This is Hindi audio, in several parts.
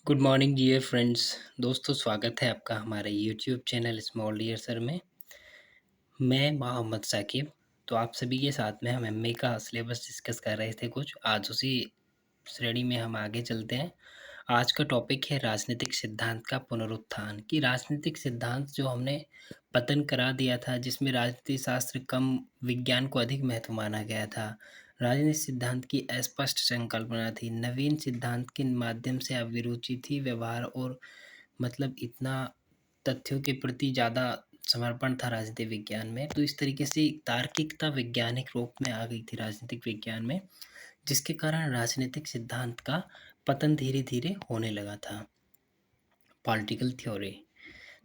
Good morning dear friends. दोस्तों, स्वागत है आपका हमारे YouTube channel small dear sir में। मैं मोहम्मद साकिब। तो आप सभी के साथ में हम एमए का सिलेबस डिस्कस कर रहे थे कुछ। आज उसी श्रेणी में हम आगे चलते हैं। आज का टॉपिक है राजनीतिक सिद्धांत का पुनरुत्थान। कि राजनीतिक सिद्धांत जो हमने पतन करा दिया था, जिसमें राजनीति शास्त्र कम, विज्ञान को अधिक महत्व माना गया था। राजनीतिक सिद्धांत की अस्पष्ट संकल्पना थी। नवीन सिद्धांत के माध्यम से अभिरुचि थी। व्यवहार और मतलब इतना तथ्यों के प्रति ज़्यादा समर्पण था राजनीतिक विज्ञान में। तो इस तरीके से तार्किकता वैज्ञानिक रूप में आ गई थी राजनीतिक विज्ञान में, जिसके कारण राजनीतिक सिद्धांत का पतन धीरे धीरे होने लगा था। Political theory.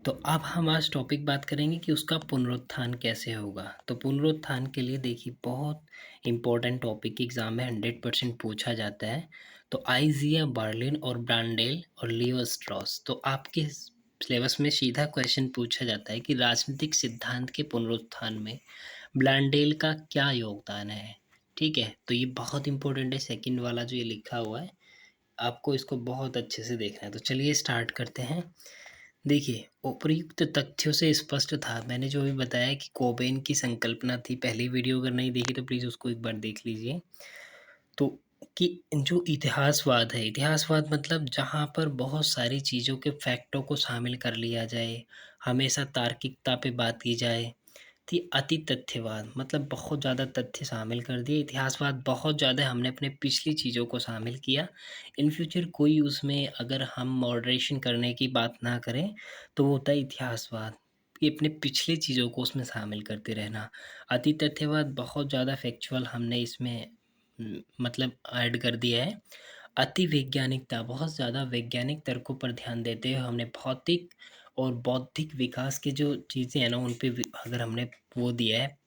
तो अब हम आज टॉपिक बात करेंगे कि उसका पुनरुत्थान कैसे होगा। तो पुनरुत्थान के लिए देखिए, बहुत इंपॉर्टेंट टॉपिक एग्जाम में 100% पूछा जाता है। तो आइजिया बर्लिन और ब्रांडेल और लियो स्ट्रॉस। तो आपके सिलेबस में सीधा क्वेश्चन पूछा जाता है कि राजनीतिक सिद्धांत के पुनरुत्थान में ब्रांडेल का क्या योगदान है। ठीक है, तो ये बहुत इंपॉर्टेंट है। सेकंड वाला जो ये लिखा हुआ है, आपको इसको बहुत अच्छे से देखना है। तो चलिए स्टार्ट करते हैं। देखिए, उपर्युक्त तथ्यों से स्पष्ट था, मैंने जो भी बताया कि कोबेन की संकल्पना थी। पहली वीडियो अगर नहीं देखी तो प्लीज़ उसको एक बार देख लीजिए। तो कि जो इतिहासवाद है, इतिहासवाद मतलब जहाँ पर बहुत सारी चीज़ों के फैक्टों को शामिल कर लिया जाए, हमेशा तार्किकता पे बात की जाए। थी अति तथ्यवाद, मतलब बहुत ज़्यादा तथ्य शामिल कर दिए। इतिहासवाद बहुत ज़्यादा हमने अपने पिछली चीज़ों को शामिल किया। इन फ्यूचर कोई उसमें अगर हम मॉडरेशन करने की बात ना करें तो वो होता है इतिहासवाद, कि अपने पिछली चीज़ों को उसमें शामिल करते रहना। अति तथ्यवाद बहुत ज़्यादा फैक्चुअल हमने इसमें मतलब ऐड कर दिया है। अति वैज्ञानिकता, बहुत ज़्यादा वैज्ञानिक तर्कों पर ध्यान देते हुए हमने भौतिक और बौद्धिक विकास की जो चीज़ें हैं ना, उन पे अगर हमने वो दिया है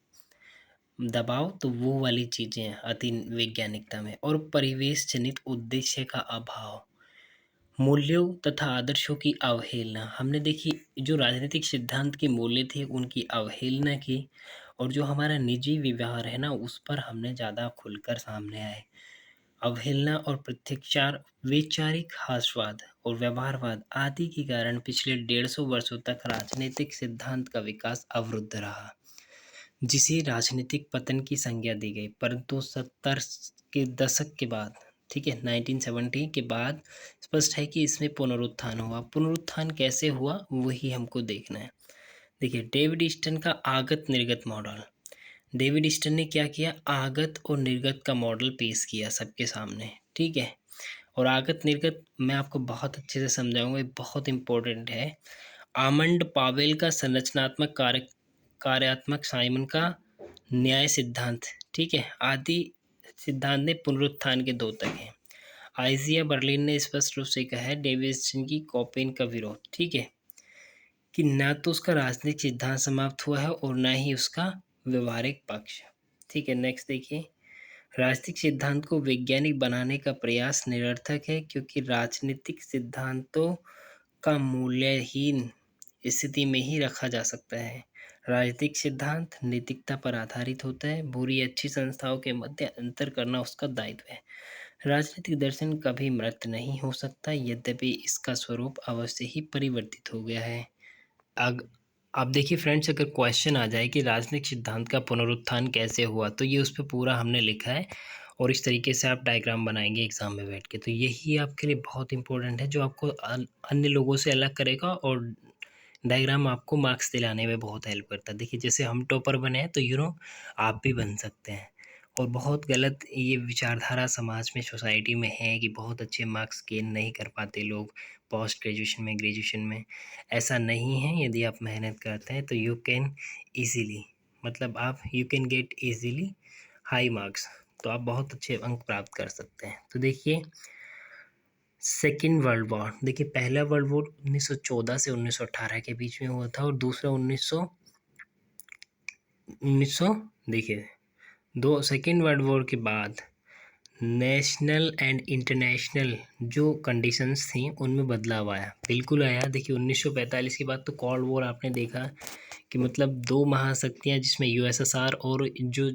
दबाव, तो वो वाली चीज़ें हैं अति वैज्ञानिकता में। और परिवेश जनित उद्देश्य का अभाव, मूल्यों तथा आदर्शों की अवहेलना। हमने देखी जो राजनीतिक सिद्धांत के मूल्य थे उनकी अवहेलना की। और जो हमारा निजी व्यवहार है ना, उस पर हमने ज़्यादा खुलकर सामने आए। अवहेलना और प्रत्याचार, वैचारिक हास्यवाद और व्यवहारवाद आदि के कारण पिछले 150 वर्षों तक राजनीतिक सिद्धांत का विकास अवरुद्ध रहा, जिसे राजनीतिक पतन की संज्ञा दी गई। परंतु 70 के दशक के बाद, ठीक है, 1970 के बाद स्पष्ट है कि इसमें पुनरुत्थान हुआ। पुनरुत्थान कैसे हुआ वही हमको देखना है। देखिए, डेविड ईस्टन का आगत निर्गत मॉडल। डेविड ईस्टन ने क्या किया, आगत और निर्गत का मॉडल पेश किया सबके सामने। ठीक है, और आगत निर्गत मैं आपको बहुत अच्छे से समझाऊंगा, ये बहुत इंपॉर्टेंट है। आमंड पावेल का संरचनात्मक कार्यात्मक, साइमन का न्याय सिद्धांत, ठीक है, आदि सिद्धांत ने पुनरुत्थान के दो तक हैं। आइजिया बर्लिन ने स्पष्ट रूप से कहा है डेविसन की कॉपेन का विरोध, ठीक है, कि न तो उसका राजनीतिक सिद्धांत समाप्त हुआ है और न ही उसका व्यवहारिक पक्ष। ठीक है, नेक्स्ट देखिए। राजनीतिक सिद्धांत को वैज्ञानिक बनाने का प्रयास निरर्थक है, क्योंकि राजनीतिक सिद्धांतों का मूल्यहीन स्थिति में ही रखा जा सकता है। राजनीतिक सिद्धांत नैतिकता पर आधारित होता है। बुरी अच्छी संस्थाओं के मध्य अंतर करना उसका दायित्व है। राजनीतिक दर्शन कभी मृत नहीं हो सकता, यद्यपि इसका स्वरूप अवश्य ही परिवर्तित हो गया है। अग अब देखिए फ्रेंड्स, अगर क्वेश्चन आ जाए कि राजनीतिक सिद्धांत का पुनरुत्थान कैसे हुआ, तो ये उस पर पूरा हमने लिखा है और इस तरीके से आप डायग्राम बनाएंगे एग्जाम में बैठ के। तो यही आपके लिए बहुत इंपॉर्टेंट है, जो आपको अन्य लोगों से अलग करेगा और डायग्राम आपको मार्क्स दिलाने में बहुत हेल्प करता है। देखिए, जैसे हम टॉपर बने हैं तो आप भी बन सकते हैं। और बहुत गलत ये विचारधारा समाज में, सोसाइटी में है कि बहुत अच्छे मार्क्स गेन नहीं कर पाते लोग पोस्ट ग्रेजुएशन में, ग्रेजुएशन में। ऐसा नहीं है, यदि आप मेहनत करते हैं तो यू कैन ईजीली, मतलब आप you can get easily high marks. तो आप बहुत अच्छे अंक प्राप्त कर सकते हैं। तो देखिए, सेकेंड वर्ल्ड वॉर, देखिए पहला वर्ल्ड वॉर 1914 से 1918 के बीच में हुआ था और दूसरा 1900 देखिए, दो सेकेंड वर्ल्ड वॉर के बाद नेशनल एंड इंटरनेशनल जो कंडीशंस थी उनमें बदलाव आया, बिल्कुल आया। देखिए 1945 के बाद तो कोल्ड वॉर आपने देखा कि मतलब दो महाशक्तियां, जिसमें यूएसएसआर और जो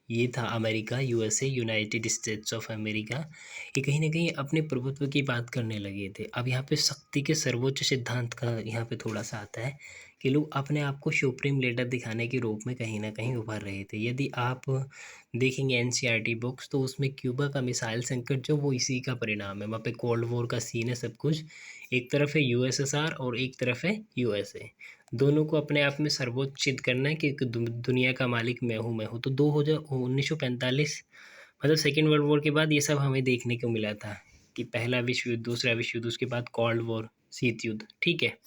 ये था America, USA, United states of America. ये कहीं न कहीं अपने प्रभुत्व की बात करने लगे थे। अब यहाँ पे शक्ति के सर्वोच्च सिद्धांत का यहाँ पे थोड़ा-सा आता है कि लोग अपने आप को सुप्रीम लीडर दिखाने के रूप में कहीं न कहीं उभर रहे थे। यदि आप देखेंगे एनसीईआरटी बुक्स, तो उसमें क्यूबा का मिसाइल संकट जो वो इसी का परिणाम है। वहाँ पे कोल्ड वॉर का सीन है सब कुछ। एक तरफ है यूएसएसआर और एक तरफ है यूएसए। दोनों को अपने आप में सर्वोच्च सिद्ध करना है कि दुनिया का मालिक मैं हूँ। तो 1945 मतलब सेकेंड वर्ल्ड वॉर के बाद ये सब हमें देखने को मिला था कि पहला विश्व युद्ध, दूसरा विश्व युद्ध, उसके बाद कोल्ड वॉर, शीत युद्ध। ठीक है।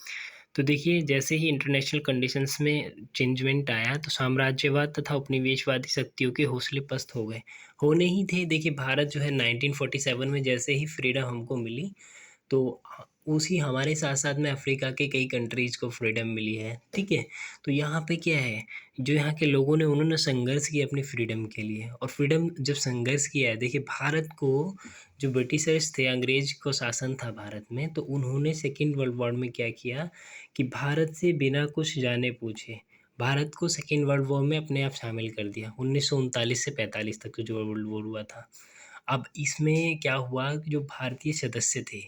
तो देखिए, जैसे ही इंटरनेशनल कंडीशंस में चेंजमेंट आया, तो साम्राज्यवाद तथा उपनिवेशवादी शक्तियों के हौसले पस्त हो गए। होने ही थे। देखिए, भारत जो है 1947 में जैसे ही फ्रीडम हमको मिली, तो उसी हमारे साथ साथ में अफ्रीका के कई कंट्रीज़ को फ्रीडम मिली है। ठीक है। तो यहाँ पे क्या है, जो यहाँ के लोगों ने, उन्होंने संघर्ष किया अपनी फ्रीडम के लिए। और फ्रीडम जब संघर्ष किया है, देखिए भारत को जो ब्रिटिशर्स थे, अंग्रेज को शासन था भारत में, तो उन्होंने सेकेंड वर्ल्ड वॉर में क्या किया कि भारत से बिना कुछ जाने पूछे भारत को सेकेंड वर्ल्ड वॉर में अपने आप शामिल कर दिया। 1939 से 45 तक जो वर्ल्ड वॉर हुआ था। अब इसमें क्या हुआ कि जो भारतीय सदस्य थे,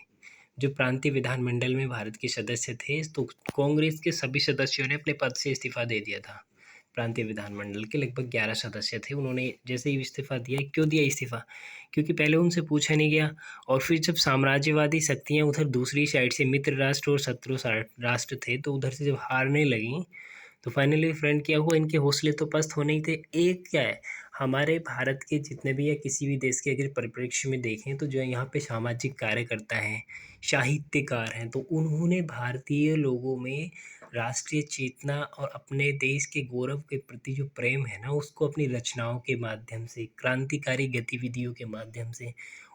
जो प्रांतीय विधानमंडल में भारत के सदस्य थे, तो कांग्रेस के सभी सदस्यों ने अपने पद से इस्तीफा दे दिया था। प्रांतीय विधानमंडल के लगभग 11 सदस्य थे। उन्होंने जैसे ही इस्तीफा दिया, क्यों दिया इस्तीफा? क्योंकि पहले उनसे पूछा नहीं गया। और फिर जब साम्राज्यवादी शक्तियाँ उधर दूसरी साइड से मित्र राष्ट्र और शत्रु राष्ट्र थे, तो उधर से जब हारने लगी, तो फाइनली फ्रेंड क्या हुआ, इनके हौसले तो पस्त होने ही थे। एक क्या है, हमारे भारत के जितने भी या किसी भी देश के अगर परिप्रेक्ष्य में देखें, तो जो यहाँ पे सामाजिक कार्यकर्ता हैं, साहित्यकार हैं, तो उन्होंने भारतीय लोगों में राष्ट्रीय चेतना और अपने देश के गौरव के प्रति जो प्रेम है ना, उसको अपनी रचनाओं के माध्यम से, क्रांतिकारी गतिविधियों के माध्यम से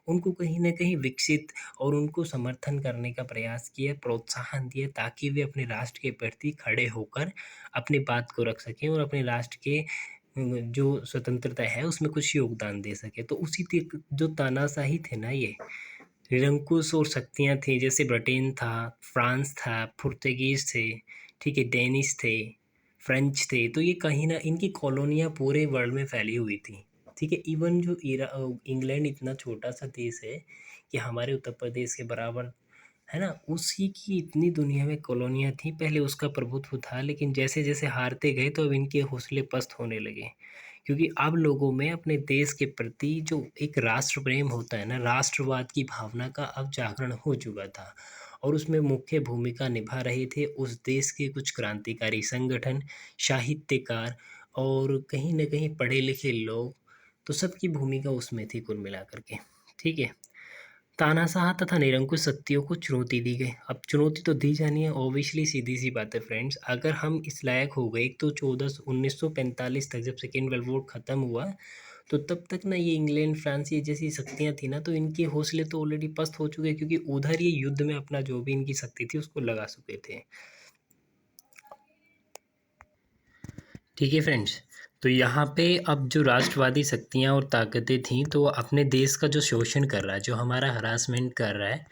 उनको कहीं न कहीं विकसित और उनको समर्थन करने का प्रयास किया, प्रोत्साहन दिया, ताकि वे अपने राष्ट्र के प्रति खड़े होकर अपनी बात को रख सकें और अपने राष्ट्र के जो स्वतंत्रता है उसमें कुछ योगदान दे सके। तो उसी जो तानाशाही थे ना, ये निरंकुश और शक्तियाँ थी, जैसे ब्रिटेन था, फ्रांस था, पुर्तगीज थे, ठीक है, डेनिश थे, फ्रेंच थे, तो ये कहीं ना इनकी कॉलोनियाँ पूरे वर्ल्ड में फैली हुई थी। ठीक है। इवन जो इंग्लैंड इतना छोटा सा देश है कि हमारे उत्तर प्रदेश के बराबर है ना, उसी की इतनी दुनिया में कॉलोनियाँ थी, पहले उसका प्रभुत्व था। लेकिन जैसे जैसे हारते गए, तो अब इनके हौसले पस्त होने लगे, क्योंकि अब लोगों में अपने देश के प्रति जो एक राष्ट्र प्रेम होता है ना, राष्ट्रवाद की भावना का अब जागरण हो चुका था। और उसमें मुख्य भूमिका निभा रहे थे उस देश के कुछ क्रांतिकारी संगठन, साहित्यकार और कहीं न कहीं पढ़े लिखे लोग। तो सबकी भूमिका उसमें थी कुल मिलाकर के। ठीक है। तानाशाह तथा निरंकुश शक्तियों को चुनौती दी गई। अब चुनौती तो दी जानी है, ऑब्वियसली सीधी सी बात है फ्रेंड्स। अगर हम इस लायक हो गए, तो 1945 तक जब सेकेंड वर्ल्ड वॉर ख़त्म हुआ, तो तब तक ना ये इंग्लैंड, फ्रांस, ये जैसी शक्तियाँ थी ना, तो इनके हौसले तो ऑलरेडी पस्त हो चुके, क्योंकि उधर ये युद्ध में अपना जो भी इनकी शक्ति थी उसको लगा चुके थे। ठीक है फ्रेंड्स। तो यहाँ पे अब जो राष्ट्रवादी शक्तियाँ और ताकतें थीं, तो वो अपने देश का जो शोषण कर रहा है, जो हमारा हरासमेंट कर रहा है,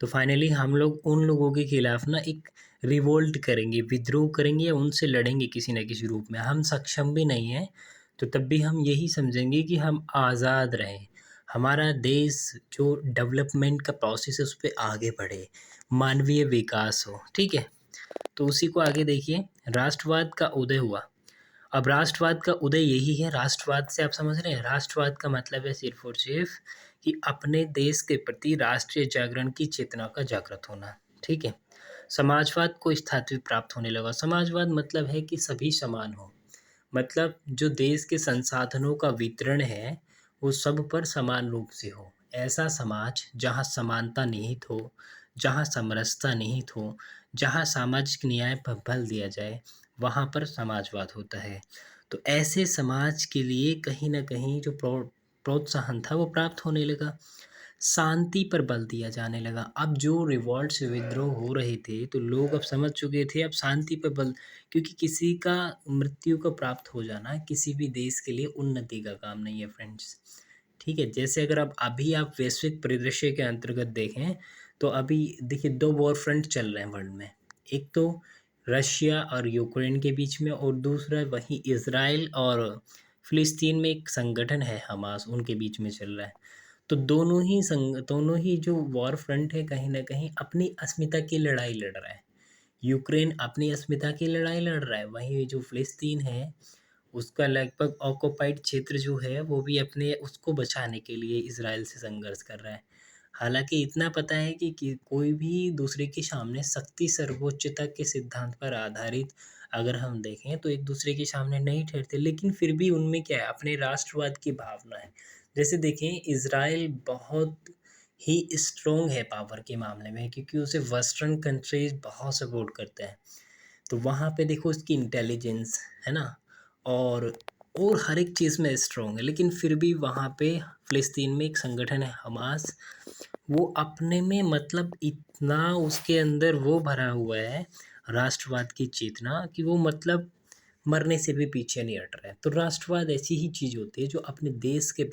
तो फाइनली हम लोग उन लोगों के खिलाफ ना एक रिवोल्ट करेंगे, विद्रोह करेंगे या उनसे लड़ेंगे किसी न किसी रूप में। हम सक्षम भी नहीं हैं, तो तब भी हम यही समझेंगे कि हम आज़ाद रहें, हमारा देश जो डेवलपमेंट का प्रोसेस है उस पर आगे बढ़े, मानवीय विकास हो। ठीक है। तो उसी को आगे देखिए, राष्ट्रवाद का उदय हुआ। अब राष्ट्रवाद का उदय यही है। राष्ट्रवाद से आप समझ रहे हैं, राष्ट्रवाद का मतलब है सिर्फ और सिर्फ कि अपने देश के प्रति राष्ट्रीय जागरण की चेतना का जागृत होना। ठीक है। समाजवाद को स्थायित्व प्राप्त होने लगा। समाजवाद मतलब है कि सभी समान हो, मतलब जो देश के संसाधनों का वितरण है वो सब पर समान रूप से हो। ऐसा समाज जहाँ समानता निहित हो, जहाँ समरसता निहित हो, जहाँ सामाजिक न्याय पर बल दिया जाए, वहाँ पर समाजवाद होता है। तो ऐसे समाज के लिए कहीं न कहीं जो प्रोत्साहन था वो प्राप्त होने लगा। शांति पर बल दिया जाने लगा। अब जो रिवॉल्ट्स, विद्रोह हो रहे थे, तो लोग अब समझ चुके थे अब शांति पर बल, क्योंकि किसी का मृत्यु को प्राप्त हो जाना किसी भी देश के लिए उन्नति का काम नहीं है फ्रेंड्स। ठीक है। जैसे अगर आप वैश्विक परिदृश्य के अंतर्गत देखें, तो अभी देखिए 2 वॉर फ्रंट चल रहे हैं वर्ल्ड में। एक तो रशिया और यूक्रेन के बीच में, और दूसरा वहीं इज़राइल और फ़िलिस्तीन में एक संगठन है हमास, उनके बीच में चल रहा है। तो दोनों ही जो वॉर फ्रंट है कहीं न कहीं अपनी अस्मिता की लड़ाई लड़ रहा है। यूक्रेन अपनी अस्मिता की लड़ाई लड़ रहा है, वहीं जो फ़िलिस्तीन है उसका लगभग ऑक्युपाइड क्षेत्र जो है वो भी अपने उसको बचाने के लिए इज़राइल से संघर्ष कर रहा है। हालाँकि इतना पता है कि कोई भी दूसरे के सामने शक्ति सर्वोच्चता के सिद्धांत पर आधारित अगर हम देखें तो एक दूसरे के सामने नहीं ठहरते, लेकिन फिर भी उनमें क्या है, अपने राष्ट्रवाद की भावना है। जैसे देखें, इज़राइल बहुत ही स्ट्रॉन्ग है पावर के मामले में, क्योंकि उसे वेस्टर्न कंट्रीज़ बहुत सपोर्ट करते हैं। तो वहाँ पे देखो उसकी इंटेलिजेंस, है ना? और हर एक चीज़ में स्ट्रॉन्ग है, लेकिन फिर भी वहाँ पे फ़िलिस्तीन में एक संगठन है हमास, वो अपने में मतलब इतना उसके अंदर वो भरा हुआ है राष्ट्रवाद की चेतना, कि वो मतलब मरने से भी पीछे नहीं हट रहा है। तो राष्ट्रवाद ऐसी ही चीज़ होती है जो अपने देश के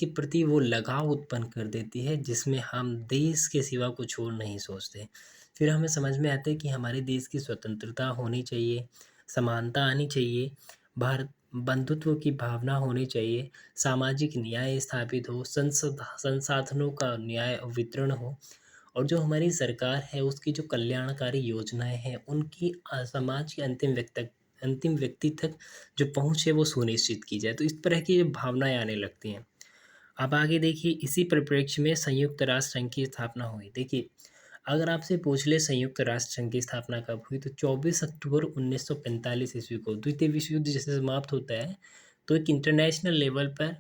प्रति वो लगाव उत्पन्न कर देती है, जिसमें हम देश के सिवा कुछ और नहीं सोचते। फिर हमें समझ में आता है कि हमारे देश की स्वतंत्रता होनी चाहिए, समानता आनी चाहिए, भारत बंधुत्व की भावना होनी चाहिए, सामाजिक न्याय स्थापित हो, संसाधनों का न्याय वितरण हो, और जो हमारी सरकार है उसकी जो कल्याणकारी योजनाएँ हैं उनकी समाज के अंतिम व्यक्ति तक जो पहुँच है वो सुनिश्चित की जाए। तो इस तरह की भावनाएँ आने लगती हैं। अब आगे देखिए, इसी परिप्रेक्ष्य में संयुक्त राष्ट्र संघ की स्थापना हुई। देखिए, अगर आपसे पूछ ले संयुक्त राष्ट्र संघ की स्थापना कब हुई, तो 24 अक्टूबर 1945 ईस्वी को द्वितीय विश्व युद्ध जैसे समाप्त होता है, तो एक इंटरनेशनल लेवल पर,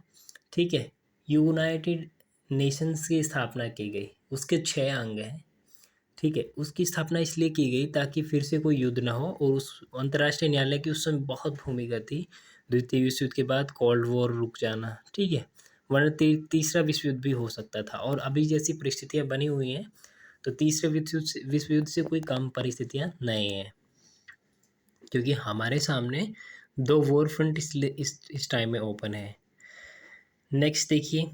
ठीक है, यूनाइटेड नेशंस की स्थापना की गई। उसके 6 अंग हैं, ठीक है। उसकी स्थापना इसलिए की गई ताकि फिर से कोई युद्ध ना हो, और उस अंतर्राष्ट्रीय न्यायालय की उस समय बहुत भूमिका थी। द्वितीय विश्व युद्ध के बाद कोल्ड वॉर रुक जाना, ठीक है, वरना तीसरा विश्व युद्ध भी हो सकता था, और अभी जैसी परिस्थितियाँ बनी हुई हैं तो तीसरे विश्व युद्ध से कोई कम परिस्थितियाँ नहीं हैं, क्योंकि हमारे सामने 2 वॉर फ्रंट इसलिए इस टाइम में ओपन है। नेक्स्ट देखिए,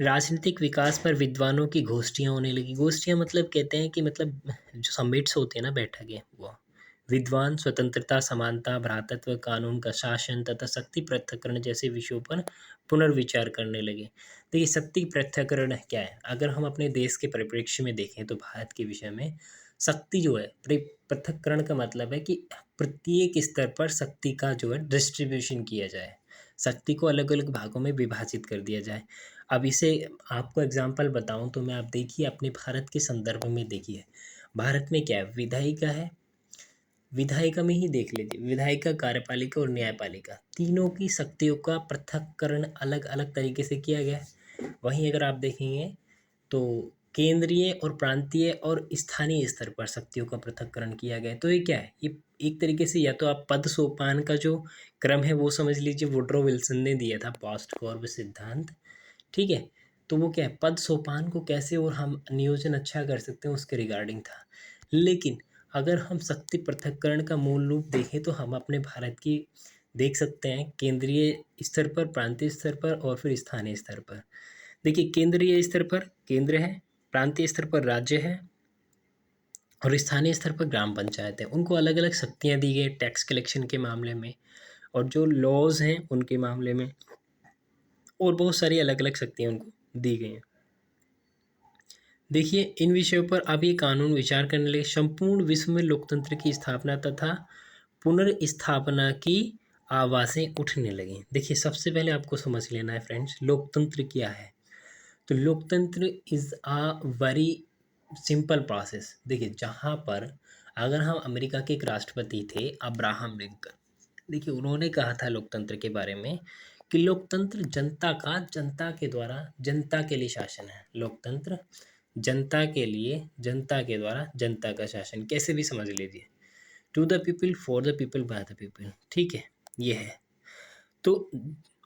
राजनीतिक विकास पर विद्वानों की गोष्ठियाँ होने लगी। गोष्ठियाँ मतलब कहते हैं कि मतलब जो समिट्स होते हैं ना, बैठकें, वो विद्वान स्वतंत्रता, समानता, भ्रातृत्व, कानून का शासन तथा शक्ति पृथक्करण जैसे विषयों पर पुनर्विचार करने लगे। देखिए, शक्ति पृथक्करण क्या है? अगर हम अपने देश के परिप्रेक्ष्य में देखें तो भारत के विषय में शक्ति जो है, पृथक्करण का मतलब है कि प्रत्येक स्तर पर शक्ति का जो है डिस्ट्रीब्यूशन किया जाए, शक्ति को अलग अलग भागों में विभाजित कर दिया जाए। अब इसे आपको एग्जांपल बताऊं तो मैं, आप देखिए अपने भारत के संदर्भ में देखिए, भारत में क्या है, विधायिका है, विधायिका में ही देख लीजिए, विधायिका, कार्यपालिका और न्यायपालिका, तीनों की शक्तियों का पृथक्करण अलग अलग तरीके से किया गया है। वहीं अगर आप देखेंगे तो केंद्रीय और प्रांतीय और स्थानीय स्तर पर शक्तियों का पृथक्करण किया गया है। तो ये क्या है, ये एक तरीके से या तो आप पद सोपान का जो क्रम है वो समझ लीजिए, वुड्रो विल्सन ने दिया था पोस्ट सिद्धांत, ठीक है। तो वो क्या है, पद सोपान को कैसे और हम नियोजन अच्छा कर सकते हैं उसके रिगार्डिंग था। लेकिन अगर हम शक्ति पृथक्करण का मूल रूप देखें तो हम अपने भारत की देख सकते हैं, केंद्रीय स्तर पर, प्रांतीय स्तर पर और फिर स्थानीय स्तर पर। देखिए, केंद्रीय स्तर पर केंद्र है, प्रांतीय स्तर पर राज्य है, और स्थानीय स्तर पर ग्राम पंचायत है। उनको अलग अलग शक्तियाँ दी गई टैक्स कलेक्शन के मामले में, और जो लॉज हैं उनके मामले में, और बहुत सारी अलग अलग शक्तियाँ उनको दी गई हैं। देखिए, इन विषयों पर अब ये कानून विचार करने लगे। संपूर्ण विश्व में लोकतंत्र की स्थापना तथा पुनर्स्थापना की आवाज़ें उठने लगी। देखिए, सबसे पहले आपको समझ लेना है फ्रेंड्स, लोकतंत्र क्या है। तो लोकतंत्र is a very simple process. देखिए, जहाँ पर अगर हम, अमेरिका के एक राष्ट्रपति थे अब्राहम लिंकन, देखिए उन्होंने कहा था लोकतंत्र के बारे में कि लोकतंत्र जनता के द्वारा जनता के लिए शासन है। लोकतंत्र जनता के लिए, जनता के द्वारा जनता का शासन, कैसे भी समझ लीजिए, to the people, for the people, by the people, ठीक है, ये है। तो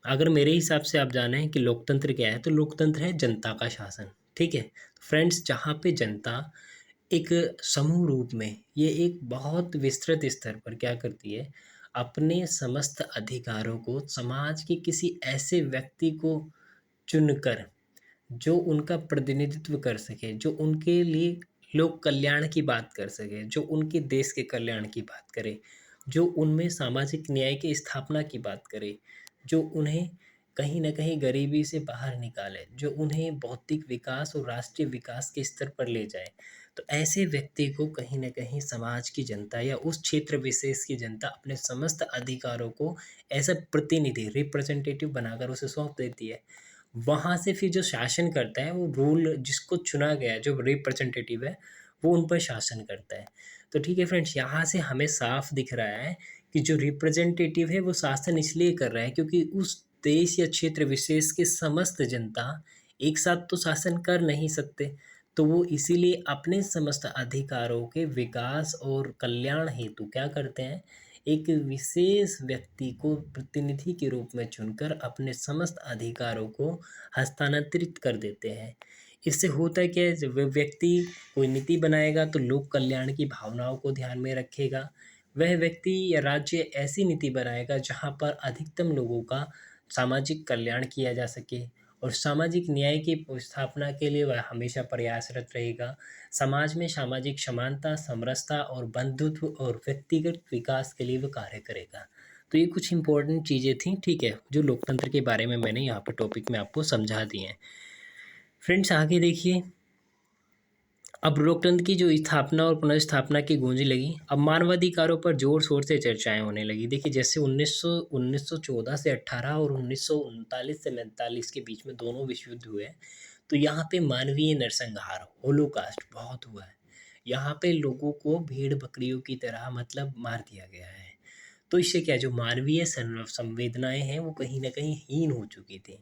अगर मेरे हिसाब से आप जाने हैं कि लोकतंत्र क्या है, तो लोकतंत्र है जनता का शासन, ठीक है। फ्रेंड्स, जहाँ पे जनता एक समूह रूप में, ये एक बहुत विस्तृत स्तर पर क्या करती है, अपने समस्त अधिकारों को समाज के किसी ऐसे व्यक्ति को चुनकर, जो उनका प्रतिनिधित्व कर सके, जो उनके लिए लोक कल्याण की बात कर सके, जो उनके देश के कल्याण की बात करे, जो उनमें सामाजिक न्याय की स्थापना की बात करे, जो उन्हें कहीं न कहीं गरीबी से बाहर निकाले, जो उन्हें भौतिक विकास और राष्ट्रीय विकास के स्तर पर ले जाए। तो ऐसे व्यक्ति को कहीं न कहीं समाज की जनता या उस क्षेत्र विशेष की जनता अपने समस्त अधिकारों को एज़ अ प्रतिनिधि, रिप्रेजेंटेटिव बनाकर उसे सौंप देती है। वहाँ से फिर जो शासन करता है, वो रूल जिसको चुना गया है, जो रिप्रेजेंटेटिव है, वो उन पर शासन करता है। तो ठीक है फ्रेंड्स, यहाँ से हमें साफ दिख रहा है कि जो रिप्रेजेंटेटिव है, वो शासन इसलिए कर रहा है क्योंकि उस देश या क्षेत्र विशेष की समस्त जनता एक साथ तो शासन कर नहीं सकते। तो वो इसीलिए अपने समस्त अधिकारों के विकास और कल्याण हेतु क्या करते हैं, एक विशेष व्यक्ति को प्रतिनिधि के रूप में चुनकर अपने समस्त अधिकारों को हस्तांतरित कर देते हैं। इससे होता है क्या है, जब वह व्यक्ति कोई नीति बनाएगा तो लोक कल्याण की भावनाओं को ध्यान में रखेगा। वह व्यक्ति या राज्य ऐसी नीति बनाएगा जहाँ पर अधिकतम लोगों का सामाजिक कल्याण किया जा सके और सामाजिक न्याय की स्थापना के लिए वह हमेशा प्रयासरत रहेगा। समाज में सामाजिक समानता, समरसता और बंधुत्व और व्यक्तिगत विकास के लिए वो कार्य करेगा। तो ये कुछ इम्पोर्टेंट चीज़ें थी, ठीक है, जो लोकतंत्र के बारे में मैंने यहाँ पर टॉपिक में आपको समझा दिए हैं। फ्रेंड्स आगे देखिए, अब लोकतंत्र की जो स्थापना और पुनर्स्थापना की गूंज लगी, अब मानवाधिकारों पर जोर शोर से चर्चाएं होने लगी। देखिए जैसे 1914 से 18 और 1939 से 45 के बीच में दोनों विश्व युद्ध हुए, तो यहाँ पे मानवीय नरसंहार, होलोकास्ट बहुत हुआ है। यहाँ पे लोगों को भेड़ बकरियों की तरह मतलब मार दिया गया है। तो इससे क्या है, जो मानवीय संवेदनाएं हैं वो कहीं ना कहीं हीन हो चुकी थी।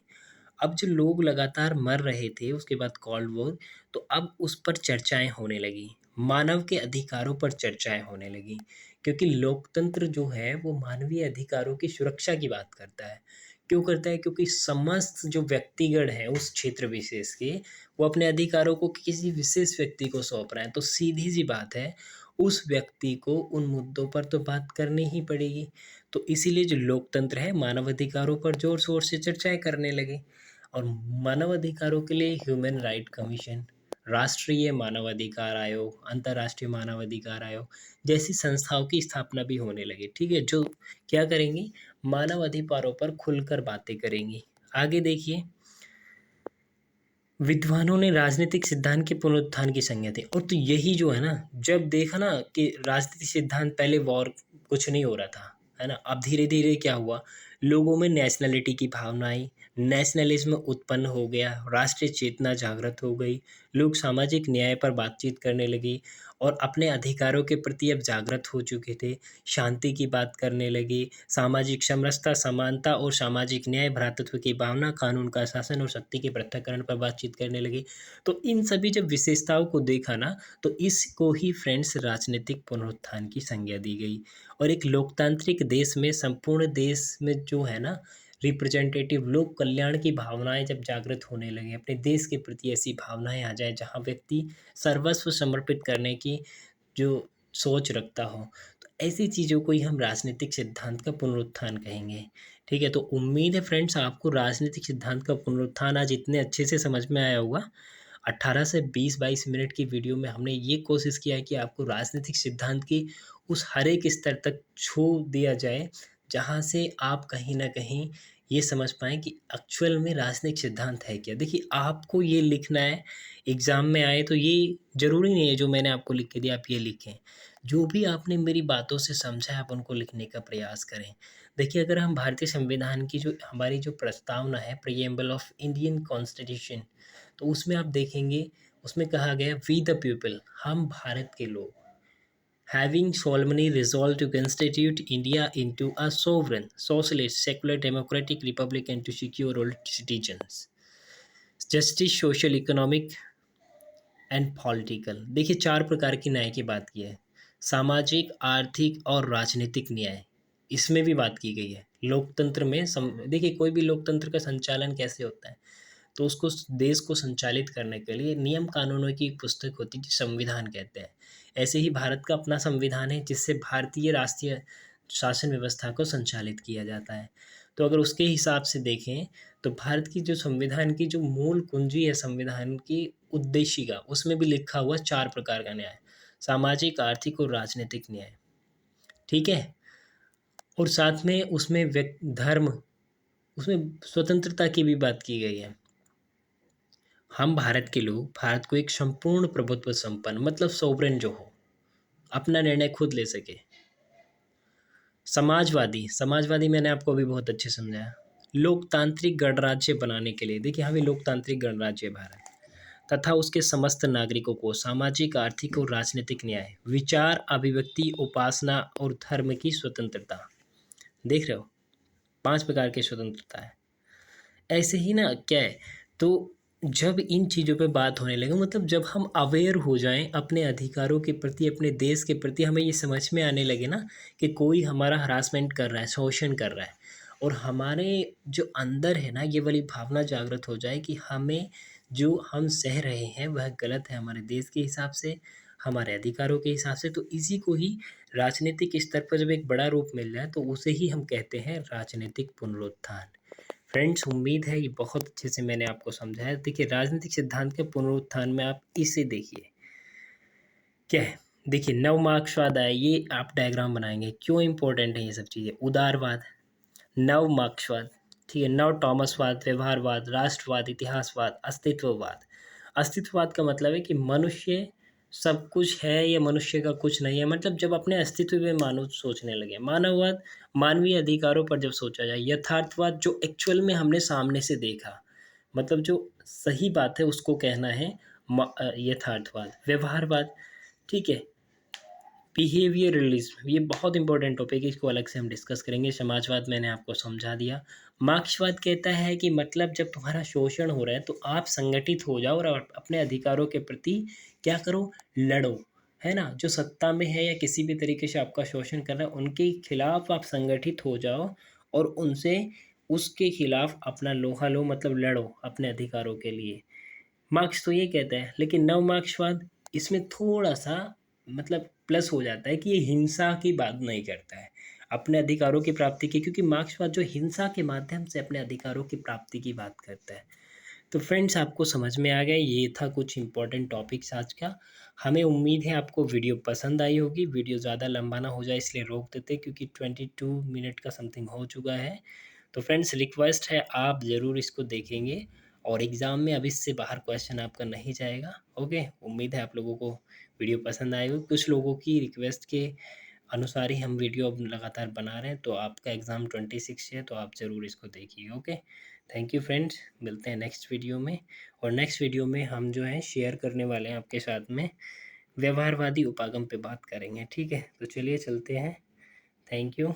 अब जो लोग लगातार मर रहे थे उसके बाद कोल्ड वॉर, तो अब उस पर चर्चाएं होने लगी, मानव के अधिकारों पर चर्चाएं होने लगी, क्योंकि लोकतंत्र जो है वो मानवीय अधिकारों की सुरक्षा की बात करता है। क्यों करता है? क्योंकि समस्त जो व्यक्तिगण हैं उस क्षेत्र विशेष के, वो अपने अधिकारों को किसी विशेष व्यक्ति को सौंप रहे हैं, तो सीधी सी बात है उस व्यक्ति को उन मुद्दों पर तो बात करनी ही पड़ेगी। तो इसीलिए जो लोकतंत्र है मानव अधिकारों पर जोर शोर से चर्चाएं करने लगे। और मानव अधिकारों के लिए ह्यूमन राइट कमीशन, राष्ट्रीय मानवाधिकार आयोग, अंतर्राष्ट्रीय मानवाधिकार आयोग जैसी संस्थाओं की स्थापना भी होने लगी, ठीक है, जो क्या करेंगी, मानव अधिकारों पर खुलकर बातें करेंगी। आगे देखिए, विद्वानों ने राजनीतिक सिद्धांत के पुनरुत्थान की संज्ञा दी। और तो यही जो है ना, जब देखा ना कि राजनीतिक सिद्धांत, पहले वॉर कुछ नहीं हो रहा था, है ना, अब धीरे धीरे क्या हुआ, लोगों में नेशनलिटी की भावना आई, नेशनलिज्म उत्पन्न हो गया, राष्ट्रीय चेतना जागृत हो गई, लोग सामाजिक न्याय पर बातचीत करने लगे और अपने अधिकारों के प्रति अब जागृत हो चुके थे, शांति की बात करने लगे, सामाजिक समरसता, समानता और सामाजिक न्याय, भ्रातृत्व की भावना, कानून का शासन और शक्ति के पृथक्करण पर बातचीत करने लगे। तो इन सभी जब विशेषताओं को देखा ना, तो इसको ही फ्रेंड्स राजनीतिक पुनरुत्थान की संज्ञा दी गई। और एक लोकतांत्रिक देश में, संपूर्ण देश में जो है ना, रिप्रेजेंटेटिव लोक कल्याण की भावनाएं जब जागृत होने लगी, अपने देश के प्रति ऐसी भावनाएं आ जाए जहां व्यक्ति सर्वस्व समर्पित करने की जो सोच रखता हो, तो ऐसी चीज़ों को ही हम राजनीतिक सिद्धांत का पुनरुत्थान कहेंगे। ठीक है, तो उम्मीद है फ्रेंड्स आपको राजनीतिक सिद्धांत का पुनरुत्थान आज इतने अच्छे से समझ में आया होगा। 18 से 20-22 मिनट की वीडियो में हमने ये कोशिश किया है कि आपको राजनीतिक सिद्धांत की उस हर एक स्तर तक छू दिया जाए, जहाँ से आप कहीं न कहीं ये समझ पाएँ कि एक्चुअल में राजनीतिक सिद्धांत है क्या? देखिए, आपको ये लिखना है, एग्ज़ाम में आए तो ये ज़रूरी नहीं है जो मैंने आपको लिख के दिया आप ये लिखें। जो भी आपने मेरी बातों से समझा है आप उनको लिखने का प्रयास करें। देखिए, अगर हम भारतीय संविधान की जो हमारी जो प्रस्तावना है, प्रीएम्बल ऑफ इंडियन कॉन्स्टिट्यूशन, तो उसमें आप देखेंगे, उसमें कहा गया वी द पीपल, हम भारत के लोग, having solemnly resolved to constitute India into a sovereign, socialist, secular, democratic republic and to secure all citizens justice, social, economic and political. देखिए 4 प्रकार की न्याय की बात की है, सामाजिक, आर्थिक और राजनीतिक न्याय, इसमें भी बात की गई है। लोकतंत्र में देखिए कोई भी लोकतंत्र का संचालन कैसे होता है, तो उसको देश को संचालित करने के लिए नियम कानूनों की एक पुस्तक होती है जिसे संविधान कहते हैं। ऐसे ही भारत का अपना संविधान है जिससे भारतीय राष्ट्रीय शासन व्यवस्था को संचालित किया जाता है। तो अगर उसके हिसाब से देखें तो भारत की जो संविधान की जो मूल कुंजी है संविधान की उद्देशिका, उसमें भी लिखा हुआ 4 प्रकार का न्याय, सामाजिक, आर्थिक और राजनीतिक न्याय। ठीक है, और साथ में उसमें धर्म, उसमें स्वतंत्रता की भी बात की गई है। हम भारत के लोग भारत को एक संपूर्ण प्रभुत्व संपन्न मतलब सोवरेन जो हो, अपना निर्णय खुद ले सके। समाजवादी, समाजवादी मैंने आपको अभी बहुत अच्छे समझाया। लोकतांत्रिक गणराज्य बनाने के लिए, देखिए हमें लोकतांत्रिक गणराज्य भारत, तथा उसके समस्त नागरिकों को सामाजिक, आर्थिक और राजनीतिक न्याय, विचार, अभिव्यक्ति, उपासना और धर्म की स्वतंत्रता। देख रहे हो, 5 प्रकार की स्वतंत्रता है। ऐसे ही ना क्या है, तो जब इन चीज़ों पे बात होने लगे, मतलब जब हम अवेयर हो जाएं अपने अधिकारों के प्रति, अपने देश के प्रति, हमें ये समझ में आने लगे ना कि कोई हमारा हरासमेंट कर रहा है, शोषण कर रहा है, और हमारे जो अंदर है ना ये वाली भावना जागृत हो जाए कि हमें जो हम सह रहे हैं वह गलत है हमारे देश के हिसाब से, हमारे अधिकारों के हिसाब से, तो इसी को ही राजनीतिक स्तर पर जब एक बड़ा रूप मिल जाए तो उसे ही हम कहते हैं राजनीतिक पुनरुत्थान। फ्रेंड्स, उम्मीद है ये बहुत अच्छे से मैंने आपको समझाया। देखिए राजनीतिक सिद्धांत के पुनरुत्थान में आप इसे देखिए क्या है। देखिए नवमार्क्सवाद आया, ये आप डायग्राम बनाएंगे, क्यों इंपॉर्टेंट है ये सब चीज़ें। उदारवाद, नव मार्क्सवाद, ठीक है, नव टॉमसवाद, व्यवहारवाद, राष्ट्रवाद, इतिहासवाद, अस्तित्ववाद। अस्तित्ववाद का मतलब है कि मनुष्य सब कुछ है या मनुष्य का कुछ नहीं है, मतलब जब अपने अस्तित्व में मानव सोचने लगे। मानववाद, मानवीय अधिकारों पर जब सोचा जाए। यथार्थवाद, जो एक्चुअल में हमने सामने से देखा, मतलब जो सही बात है उसको कहना है यथार्थवाद। व्यवहारवाद, ठीक है। बिहेवियरलिज्म, ये बहुत इंपॉर्टेंट टॉपिक है, इसको अलग से हम डिस्कस करेंगे। समाजवाद मैंने आपको समझा दिया। मार्क्सवाद कहता है कि मतलब जब तुम्हारा शोषण हो रहा है तो आप संगठित हो जाओ और अपने अधिकारों के प्रति क्या करो, लड़ो, है ना। जो सत्ता में है या किसी भी तरीके से आपका शोषण कर रहा है उनके खिलाफ आप संगठित हो जाओ और उनसे उसके खिलाफ अपना लोहा लो, मतलब लड़ो अपने अधिकारों के लिए। मार्क्स तो ये कहता है, लेकिन नव मार्क्सवाद इसमें थोड़ा सा मतलब प्लस हो जाता है कि ये हिंसा की बात नहीं करता है अपने अधिकारों की प्राप्ति की, क्योंकि मार्क्सवाद जो हिंसा के माध्यम से अपने अधिकारों की प्राप्ति की बात करता है। तो फ्रेंड्स, आपको समझ में आ गया, ये था कुछ इंपॉर्टेंट टॉपिक्स आज का। हमें उम्मीद है आपको वीडियो पसंद आई होगी। वीडियो ज़्यादा लंबा ना हो जाए इसलिए रोक देते, क्योंकि 22 मिनट का समथिंग हो चुका है। तो फ्रेंड्स, रिक्वेस्ट है आप ज़रूर इसको देखेंगे और एग्ज़ाम में अब इससे बाहर क्वेश्चन आपका नहीं जाएगा। ओके, उम्मीद है आप लोगों को वीडियो पसंद आएगी। कुछ लोगों की रिक्वेस्ट के अनुसार ही हम वीडियो अब लगातार बना रहे हैं। तो आपका एग्ज़ाम 26 है, तो आप ज़रूर इसको देखिए। ओके, थैंक यू फ्रेंड्स, मिलते हैं नेक्स्ट वीडियो में। और नेक्स्ट वीडियो में हम जो है शेयर करने वाले हैं आपके साथ में व्यवहारवादी उपागम पे बात करेंगे, ठीक है। तो चलिए चलते हैं। थैंक यू,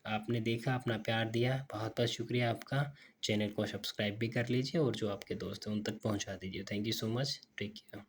आपने देखा, अपना प्यार दिया, बहुत बहुत शुक्रिया आपका। चैनल को सब्सक्राइब भी कर लीजिए और जो आपके दोस्त हैं उन तक पहुंचा दीजिए। Thank you so much, take care.